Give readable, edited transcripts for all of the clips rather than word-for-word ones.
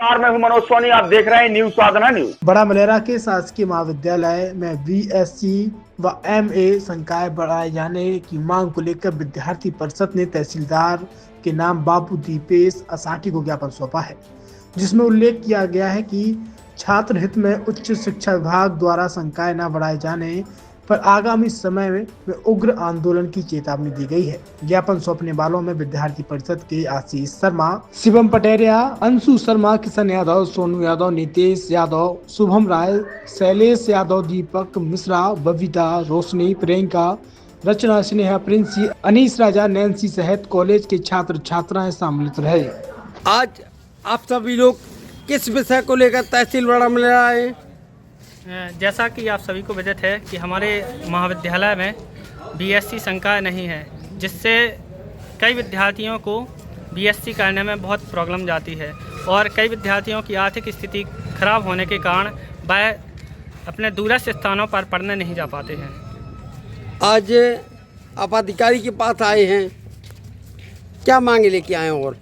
मैं हूं मनोज सोनी, आप देख रहे हैं न्यूज साधना न्यूज। बड़ा मलेरा के शासकीय महाविद्यालय में बीएससी व एमए संकाय बढ़ाए जाने की मांग को लेकर विद्यार्थी परिषद ने तहसीलदार के नाम बाबू दीपेश असाठी को ज्ञापन सौंपा है, जिसमें उल्लेख किया गया है कि छात्र हित में उच्च शिक्षा विभाग द्वारा संकाय न बढ़ाए जाने पर आगामी समय में उग्र आंदोलन की चेतावनी दी गई है। ज्ञापन सौंपने वालों में विद्यार्थी परिषद के आशीष शर्मा, शिवम पटेरिया, अंशु शर्मा, किशन यादव, सोनू यादव, नितेश यादव, शुभम राय, शैलेश यादव, दीपक मिश्रा, बबीता, रोशनी, प्रियंका, रचना, स्नेहा, प्रिंसी, अनीस राजा, नैन्सी सहित कॉलेज के छात्र छात्राएं शामिल रहे। आज आप सभी लोग किस विषय को लेकर तहसील बड़ा मलेरा आए? जैसा कि आप सभी को विदित है कि हमारे महाविद्यालय में बीएससी संकाय नहीं है, जिससे कई विद्यार्थियों को बीएससी करने में बहुत प्रॉब्लम जाती है और कई विद्यार्थियों की आर्थिक स्थिति खराब होने के कारण वह अपने दूरस्थ स्थानों पर पढ़ने नहीं जा पाते हैं। आज आप अधिकारी के पास आए हैं, क्या मांगे लेके आए हैं? और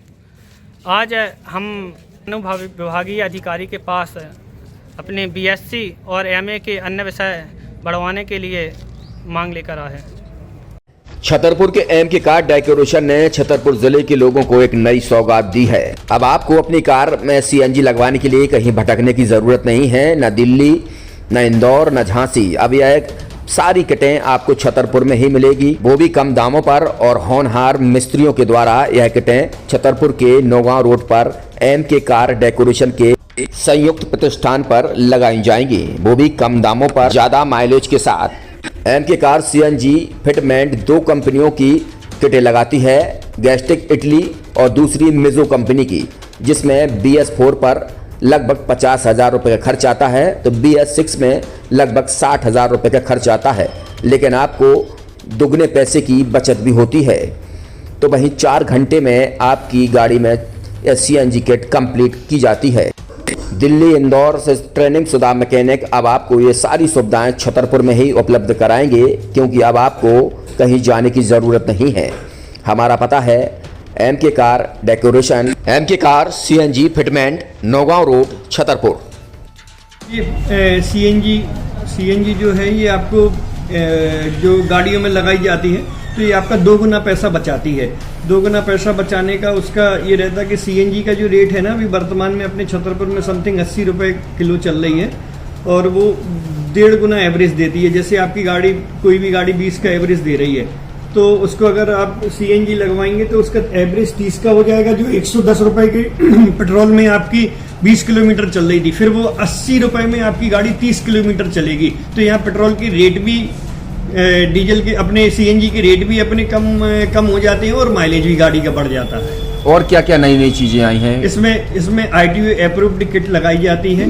आज हम अनुविभागीय अधिकारी के पास अपने बीएससी और एमए के अन्य विषय बढ़वाने के लिए मांग लेकर आए हैं। छतरपुर के एम के कार डेकोरेशन ने छतरपुर जिले के लोगों को एक नई सौगात दी है। अब आपको अपनी कार में सीएनजी लगवाने के लिए कहीं भटकने की जरूरत नहीं है, न दिल्ली, न इंदौर, न झांसी। अब यह सारी किटें आपको छतरपुर में ही मिलेगी, वो भी कम दामों पर और होनहार मिस्त्रियों के द्वारा। यह किटें छतरपुर के नौगांव रोड पर एम के कार डेकोरेशन के संयुक्त प्रतिष्ठान पर लगाई जाएंगी, वो भी कम दामों पर, ज्यादा माइलेज के साथ। एम के कार सीएनजी फिटमेंट 2 कंपनियों की किटें लगाती है, गैस्टिक इटली और दूसरी मिजो कंपनी की, जिसमें BS4 पर लगभग 50,000 रुपये का खर्च आता है, तो BS6 में लगभग 60,000 रुपये का खर्च आता है। लेकिन आपको दुगने पैसे की बचत भी होती है। तो वहीं 4 घंटे में आपकी गाड़ी में सीएनजी किट कंप्लीट की जाती है। दिल्ली, इंदौर से ट्रेनिंग शुदा मैकेनिक अब आपको ये सारी सुविधाएं छतरपुर में ही उपलब्ध कराएंगे, क्योंकि अब आपको कहीं जाने की ज़रूरत नहीं है। हमारा पता है एम के कार डेकोरेशन, एम के car CNG fitment, Naugaon road, Chhatarpur. ये सीएनजी जो है ये आपको जो गाड़ियों में लगाई जाती है, तो ये आपका 2 गुना पैसा बचाती है। 2 गुना पैसा बचाने का उसका ये रहता है कि सीएनजी का जो रेट है ना, अभी वर्तमान में अपने छतरपुर में समथिंग 80 रुपये किलो चल रही है, और वो 1.5 गुना एवरेज देती है। जैसे आपकी गाड़ी, कोई भी गाड़ी 20 का एवरेज दे रही है, तो उसको अगर आप सीएनजी लगवाएंगे तो उसका एवरेज 30 का हो जाएगा। जो 110 रुपये की पेट्रोल में आपकी 20 किलोमीटर चल रही थी, फिर वो 80 रुपये में आपकी गाड़ी 30 किलोमीटर चलेगी। तो यहाँ पेट्रोल की रेट भी, डीजल के, अपने सीएनजी के रेट भी अपने कम हो जाते हैं और माइलेज भी गाड़ी का बढ़ जाता है। और क्या क्या नई नई चीजें आई हैं? इसमें ITO अप्रूव्ड किट लगाई जाती है,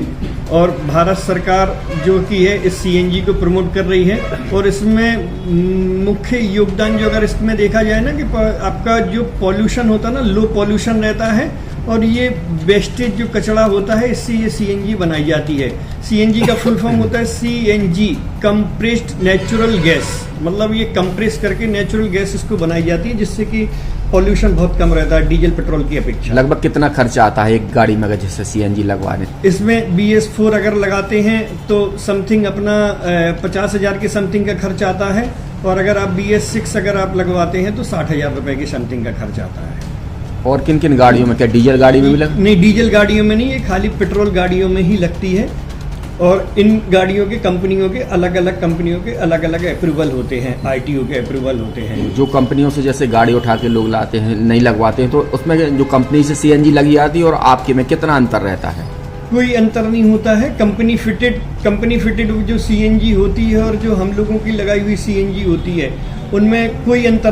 और भारत सरकार जो की है इस सीएनजी को प्रमोट कर रही है। और इसमें मुख्य योगदान जो अगर इसमें देखा जाए ना, कि आपका जो पॉल्यूशन होता है ना, लो पॉल्यूशन रहता है, और ये वेस्टेज जो कचरा होता है, इससे ये सीएनजी बनाई जाती है। सीएनजी का फुल फॉर्म होता है CNG, कंप्रेस्ड नेचुरल गैस, मतलब ये कंप्रेस करके नेचुरल गैस इसको बनाई जाती है, जिससे कि पॉल्यूशन बहुत कम रहता है डीजल पेट्रोल की अपेक्षा। लगभग कितना खर्चा आता है एक गाड़ी में जैसे सीएनजी लगवाने? इसमें BS4 अगर लगाते हैं तो समथिंग अपना 50,000 के समथिंग का खर्च आता है, और अगर आप BS6 अगर आप लगवाते हैं तो 60,000 रुपये की समथिंग का खर्च आता है। और किन किन गाड़ियों में? क्या डीजल गाड़ी में भी नहीं, डीजल गाड़ियों में नहीं, ये खाली पेट्रोल गाड़ियों में ही लगती है। और इन गाड़ियों के कंपनियों के अलग अलग अप्रूवल होते हैं, ITO के अप्रूवल होते हैं। जो कंपनियों से जैसे गाड़ी उठा के लोग लाते हैं, नहीं लगवाते हैं, तो उसमें जो कंपनी से सीएनजी लगी आती है और आपके में कितना अंतर रहता है? कोई अंतर नहीं होता है। कंपनी फिटेड जो सीएनजी होती है और जो हम लोगों की लगाई हुई सीएनजी होती है, उनमें कोई अंतर